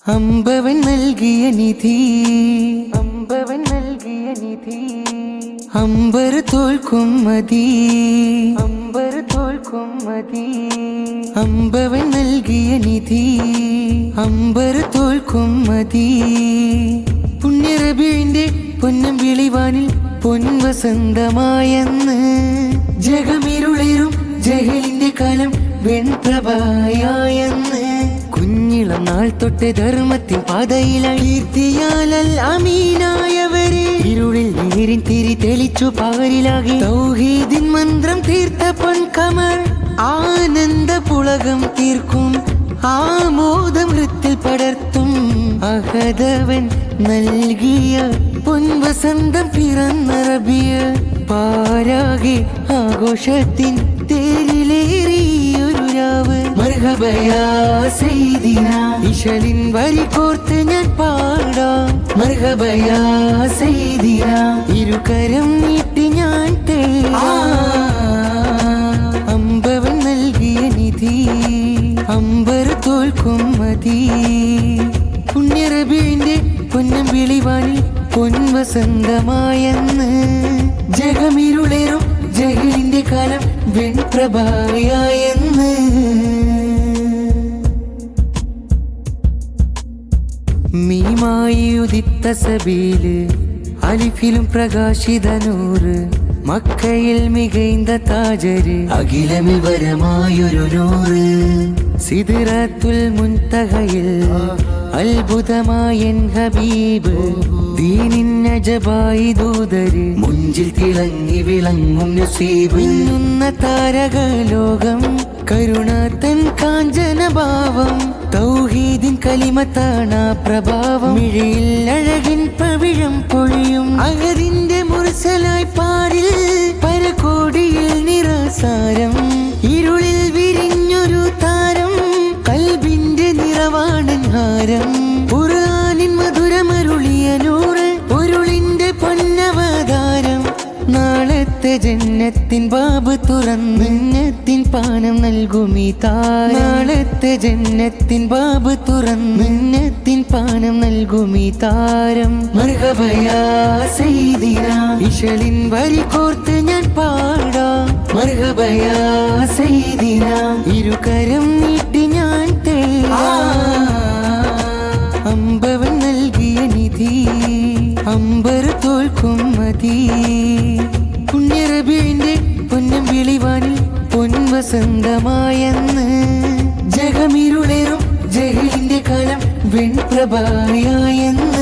അമ്പവൻ നൽകിയ നിധി, അമ്പവൻ നൽകിയ നിധി, അമ്പർ തോൽക്കും മതി, അമ്പർ തോൽക്കും മതി. അമ്പവൻ നൽകിയ നിധി, അമ്പർ തോൽക്കും മതി. പുണ്യറബീന്റെ പൊന്നം വിളിവാനിൽ പൊൻവസന്തമായെന്ന് ജഗമിരുളേറും ജഹലിന്റെ കാലം വെൺപ്രഭയായെന്ന്. കുഞ്ഞിളം നാൾ തൊട്ട് ധർമ്മത്തിൻ പാതയിലീർത്തിയാലൽ അമീനായവരെ ഇരുളിൽ നേരിൻ തിരി തെളിച്ചു പാരിലാകെ തൗഹീദിൻ മന്ത്രം തീർത്ത പൊൻകമർ ആനന്ദ പുളകം തീർക്കും ആമോദം ഹൃത്തിൽ പടർത്തും. അഹദവൻ നൽകിയ പൊൻവസന്തം പിറന്ന റബിയ പാരാകെ ആഘോഷത്തിൻ തേരിലേറിയൊരു രാവ്. മർഹബയാ സയ്യിദിന ഇശലിൻ വരി കോർത്ത് ഞാൻ പാടാം. മർഹബയാ സയ്യിദിന ഇരുകരം നീട്ടി ഞാൻ അമ്പവൻ നൽകിയ നിധി, അമ്പർ തോൽക്കും മതി. പുണ്യറബീന്റെ പൊന്നം വിളിവാനിൽ പൊൻവസന്തമായെന്ന് ജഗമിരുളേറും ജഹലിന്റെ കാലം വെൺപ്രഭയായെന്ന്. മീമായി ഉദിത്ത സബീല് അലിഫിലും പ്രകാശിത നൂറ്. മക്കയിൽ മികൈന്ത താജര് അഖിലമിൽ വരമായൊരു നൂറ്. സിദ്റത്തുൽ മുൻതഹയിൽ അത്ഭുതമായൻ ഹബീബ്. ദീനിൻ അജബായി ദൂതര് മുഞ്ചിൽ തിളങ്ങി വിളങ്ങും നസീബ്. മിന്നുന്ന താരകലോകം കരുണാതൻ കാഞ്ചനഭാവം. തൗഹീദിൻ കലിമത്താണ പ്രഭാവം. മിഴിയിൽ അഴകിൻ പവിഴം പൊഴിയും അഹദിന്റെ മുർസലായി പാരിൽ പരകോടിയിൽ നിറസാരം. ഇരുളിൽ വിരിഞ്ഞൊരു താരം കൽബിന്റെ നിറവാണൻ ഹാരം. ഖുർആനിൻ മധുരമരുളിയ നൂറ് പൊരുളിന്റെ പൊന്നവതാരം. നാളത്തെ ജന്നത്തിൻ ബാബ് തുറന്നിന്നത്തിൻ പാനം നൽകുമീ താരം. നാളത്തെ ജന്നത്തിൻ ബാബ് തുറന്നിന്നത്തിൻ പാനം നൽകുമീ താരം. മർഹബയാ സയ്യിദിന ഇശലിൻ വരി കോർത്ത് ഞാൻ പാടാം. മർഹബയാ സയ്യിദിന ഇരുകരം നീട്ടി ഞാൻ അമ്പവൻ നൽകിയ നിധി, അമ്പർ തോൽക്കും മതി. പുണ്യറബീന്റെ പൊന്നം വിളിവാനിൽ പൊൻവസന്തമായെന്ന് ജഗമിരുളേറും ജഹലിന്റെ കാലം വെൺപ്രഭയായെന്ന്.